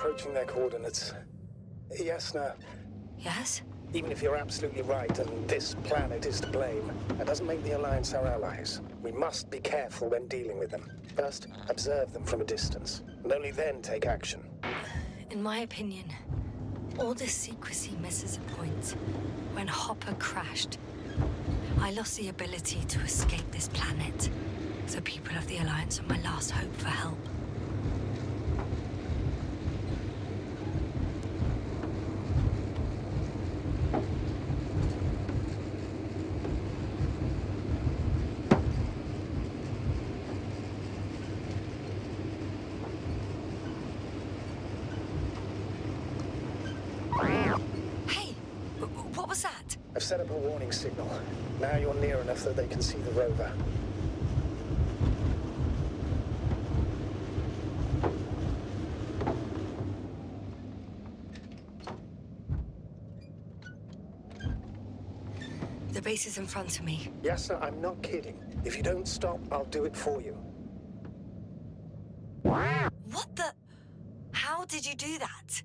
approaching their coordinates. Yasna, Yes? even if you're absolutely right and this planet is to blame, that doesn't make the Alliance our allies. We must be careful when dealing with them. First, observe them from a distance, and only then take action. In my opinion, all this secrecy misses a point. When Hopper crashed, I lost the ability to escape this planet. So people of the Alliance are my last hope for help. Hey, what was that? I've set up a warning signal. Now you're near enough that they can see the rover. The base is in front of me. Yasna, I'm not kidding. If you don't stop, I'll do it for you. What the? How did you do that?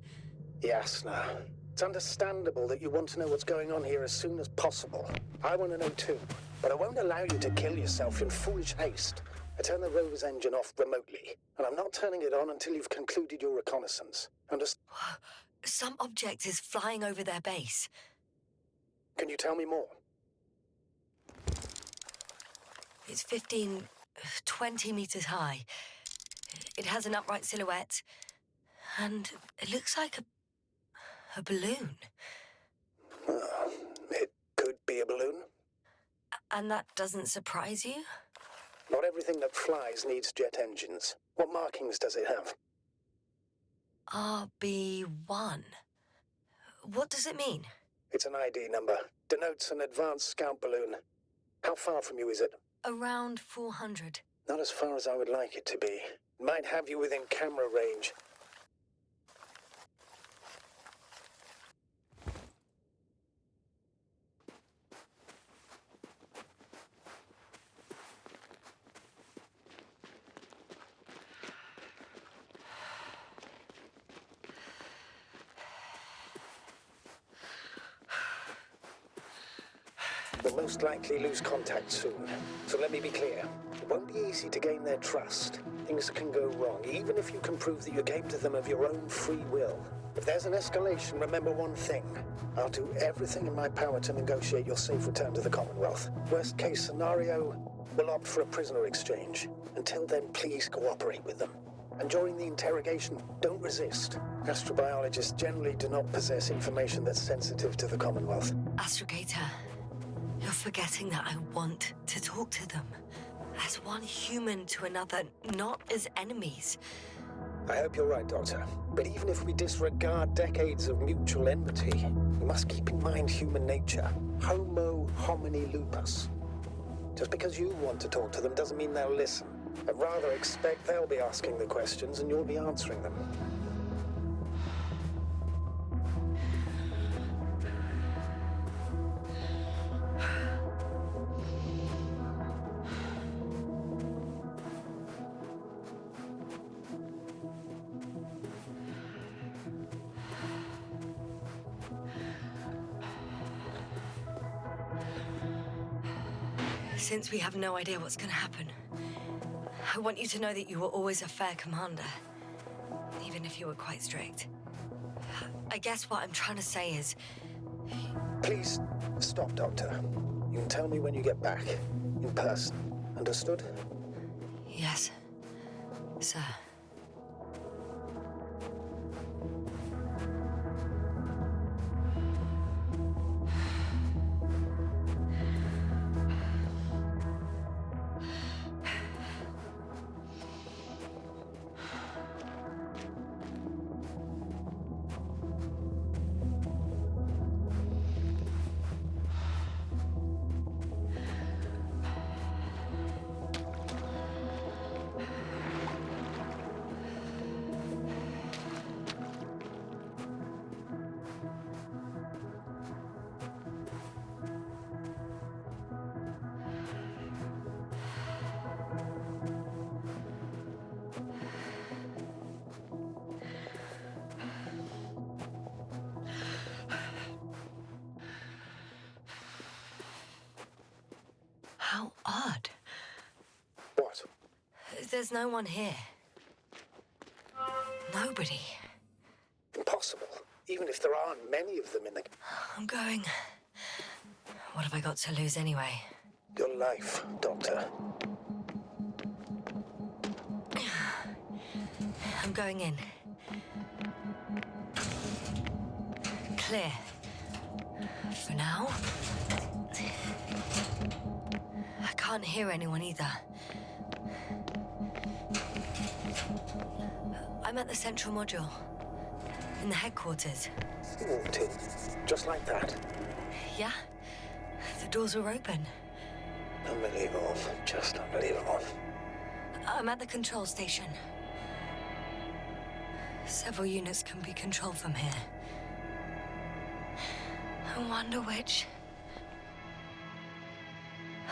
Yasna, it's understandable that you want to know what's going on here as soon as possible. I want to know too, but I won't allow you to kill yourself in foolish haste. I turned the rover's engine off remotely, and I'm not turning it on until you've concluded your reconnaissance. Some object is flying over their base. Can you tell me more? It's 20 meters high. It has an upright silhouette, and it looks like a balloon. It could be a balloon. And that doesn't surprise you? Not everything that flies needs jet engines. What markings does it have? RB1. What does it mean? It's an ID number. Denotes an advanced scout balloon. How far from you is it? Around 400. Not as far as I would like it to be. It might have you within camera range. We'll most likely lose contact soon. So let me be clear. It won't be easy to gain their trust. Things can go wrong, even if you can prove that you came to them of your own free will. If there's an escalation, remember one thing. I'll do everything in my power to negotiate your safe return to the Commonwealth. Worst case scenario, we'll opt for a prisoner exchange. Until then, please cooperate with them. And during the interrogation, don't resist. Astrobiologists generally do not possess information that's sensitive to the Commonwealth. Astrogator, you're forgetting that I want to talk to them. As one human to another, not as enemies. I hope you're right, Doctor. But even if we disregard decades of mutual enmity, we must keep in mind human nature. Homo homini lupus. Just because you want to talk to them doesn't mean they'll listen. I'd rather expect they'll be asking the questions and you'll be answering them. Since we have no idea what's going to happen, I want you to know that you were always a fair commander, even if you were quite strict. I guess what I'm trying to say is... Please, stop, Doctor. You can tell me when you get back, in person. Understood? Yes, sir. There's no one here. Nobody. Impossible. Even if there aren't many of them in the... I'm going. What have I got to lose anyway? Your life, Doctor. I'm going in. Clear. For now. I can't hear anyone either. I'm at the central module. In the headquarters. You walked in. Just like that. Yeah? The doors were open. Unbelievable. Just unbelievable. I'm at the control station. Several units can be controlled from here. I wonder which...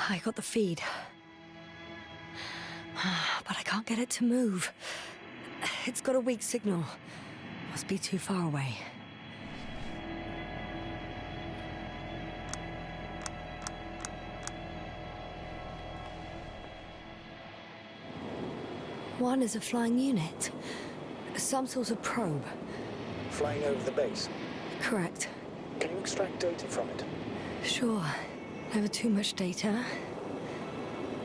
I got the feed. But I can't get it to move. It's got a weak signal. Must be too far away. One is a flying unit. Some sort of probe. Flying over the base. Correct. Can you extract data from it? Sure. Never too much data.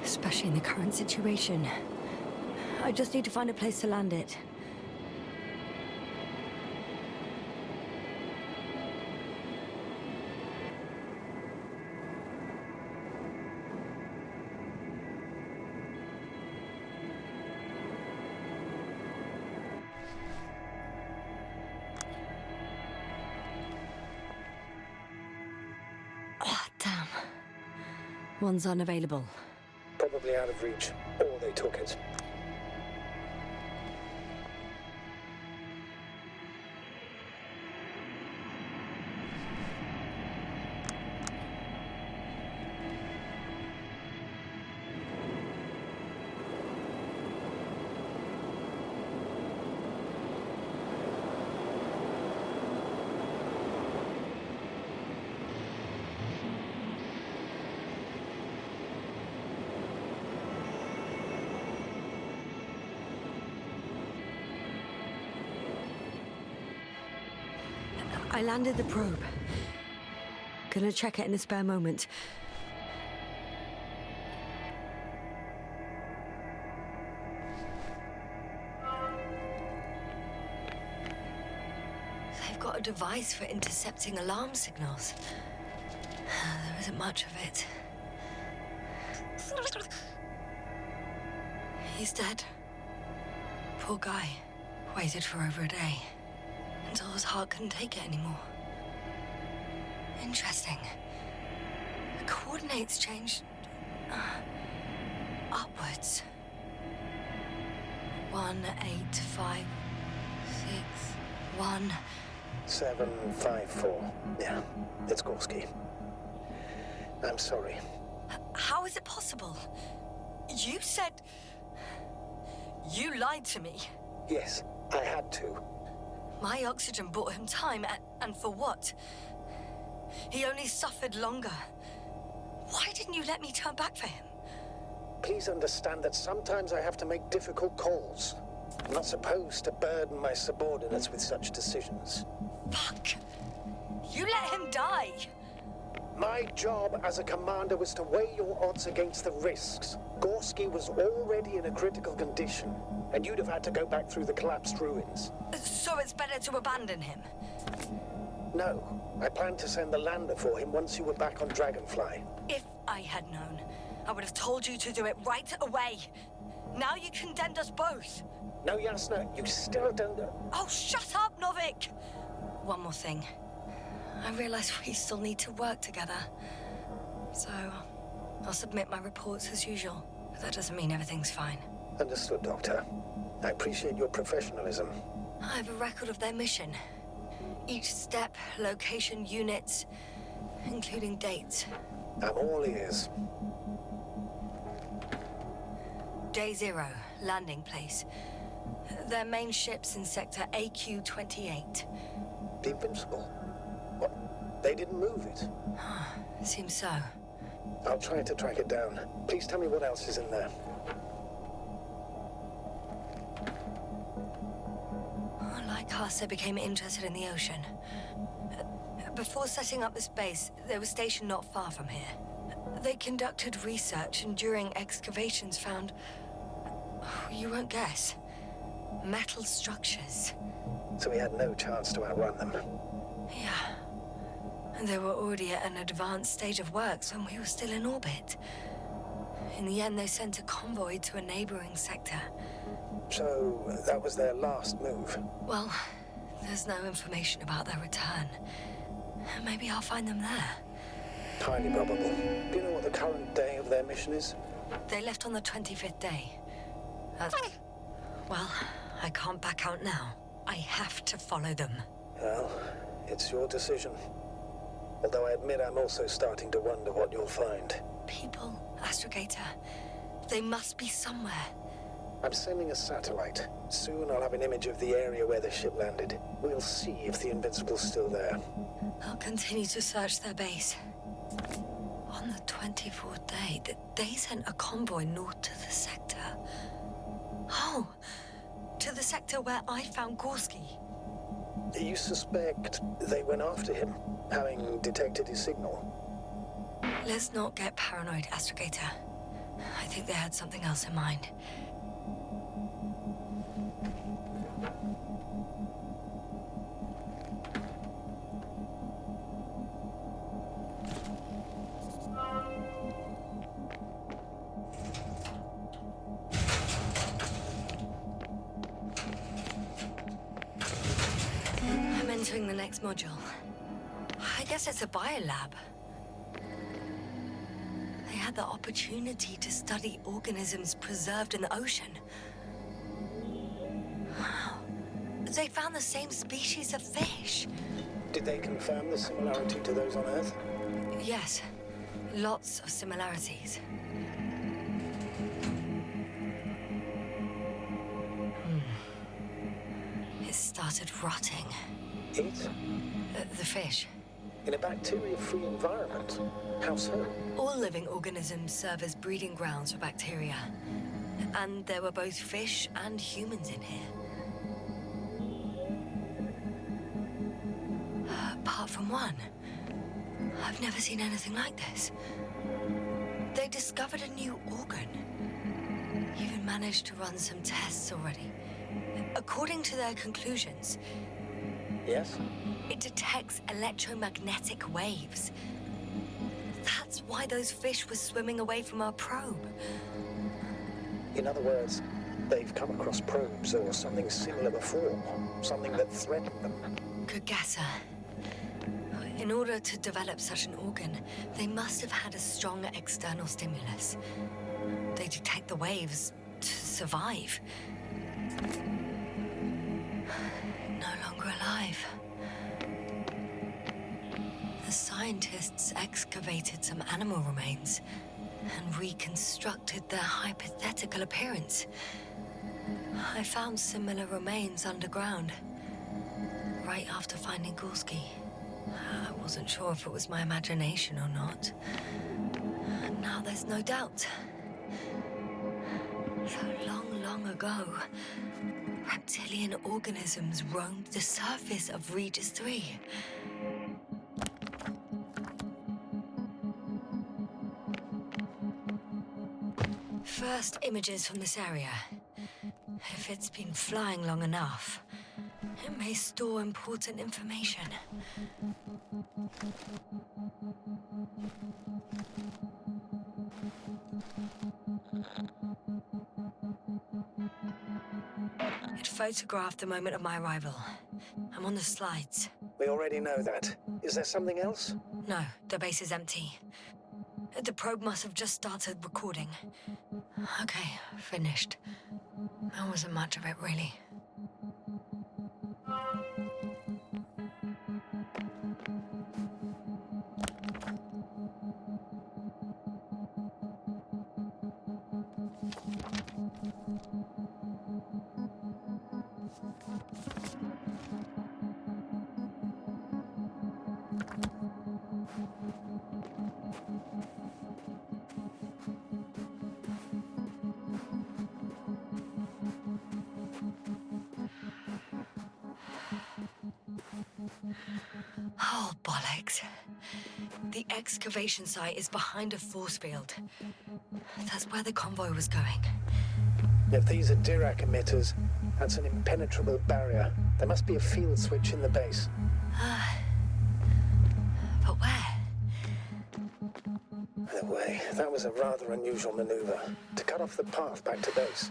Especially in the current situation. I just need to find a place to land it. Ah, damn. One's unavailable. Probably out of reach. Or they took it. I landed the probe. Gonna check it in a spare moment. They've got a device for intercepting alarm signals. There isn't much of it. He's dead. Poor guy. Waited for over a day. Until his heart couldn't take it anymore. Interesting. The coordinates changed... upwards. 1, 8, 5, 6, 1... 7, 5, 4. Yeah, it's Gorski. I'm sorry. How is it possible? You said... You lied to me. Yes, I had to. My oxygen bought him time, and for what? He only suffered longer. Why didn't you let me turn back for him? Please understand that sometimes I have to make difficult calls. I'm not supposed to burden my subordinates with such decisions. Fuck! You let him die! My job as a commander was to weigh your odds against the risks. Gorski was already in a critical condition, and you'd have had to go back through the collapsed ruins. So it's better to abandon him? No. I planned to send the lander for him once you were back on Dragonfly. If I had known, I would have told you to do it right away. Now you condemned us both. No, Yasna, you still don't know. Oh, shut up, Novik! One more thing. I realize we still need to work together. So, I'll submit my reports as usual. But that doesn't mean everything's fine. Understood, Doctor. I appreciate your professionalism. I have a record of their mission. Each step, location, units, including dates. I'm all ears. Day 0, landing place. Their main ship's in sector AQ-28. The Invincible? What? They didn't move it? Seems so. I'll try to track it down. Please tell me what else is in there. Casa became interested in the ocean. Before setting up this base, they were stationed not far from here. They conducted research and during excavations found... you won't guess. Metal structures. So we had no chance to outrun them. Yeah. And they were already at an advanced stage of works when we were still in orbit. In the end, they sent a convoy to a neighboring sector. So that was their last move? Well, there's no information about their return. Maybe I'll find them there. Highly probable. Do you know what the current day of their mission is? They left on the 25th day. Well, I can't back out now. I have to follow them. Well, it's your decision. Although I admit I'm also starting to wonder what you'll find. People, Astrogator. They must be somewhere. I'm sending a satellite. Soon I'll have an image of the area where the ship landed. We'll see if the Invincible's still there. I'll continue to search their base. On the 24th day, they sent a convoy north to the sector. Oh, to the sector where I found Gorski. You suspect they went after him, having detected his signal? Let's not get paranoid, Astrogator. I think they had something else in mind. I'm entering the next module. I guess it's a biolab. They had the opportunity to study organisms preserved in the ocean. Wow. They found the same species of fish. Did they confirm the similarity to those on Earth? Yes. Lots of similarities. It started rotting. It? The fish. In a bacteria-free environment? How so? All living organisms serve as breeding grounds for bacteria. And there were both fish and humans in here. Apart from one. I've never seen anything like this. They discovered a new organ. Even managed to run some tests already. According to their conclusions... Yes? It detects electromagnetic waves. That's why those fish were swimming away from our probe. In other words, they've come across probes or something similar before. Something that threatened them. Good guesser. In order to develop such an organ, they must have had a strong external stimulus. They detect the waves to survive. No longer alive. The scientists excavated some animal remains and reconstructed their hypothetical appearance. I found similar remains underground, right after finding Gorski. I wasn't sure if it was my imagination or not. And now there's no doubt. So long, long ago, reptilian organisms roamed the surface of Regis 3. First images from this area. If it's been flying long enough, it may store important information. It photographed the moment of my arrival. I'm on the slides. We already know that. Is there something else? No, the base is empty. The probe must have just started recording. Okay, finished. There wasn't much of it, really. Oh, bollocks. The excavation site is behind a force field. That's where the convoy was going. If these are Dirac emitters, that's an impenetrable barrier. There must be a field switch in the base. But where? No way. That was a rather unusual maneuver. To cut off the path back to base.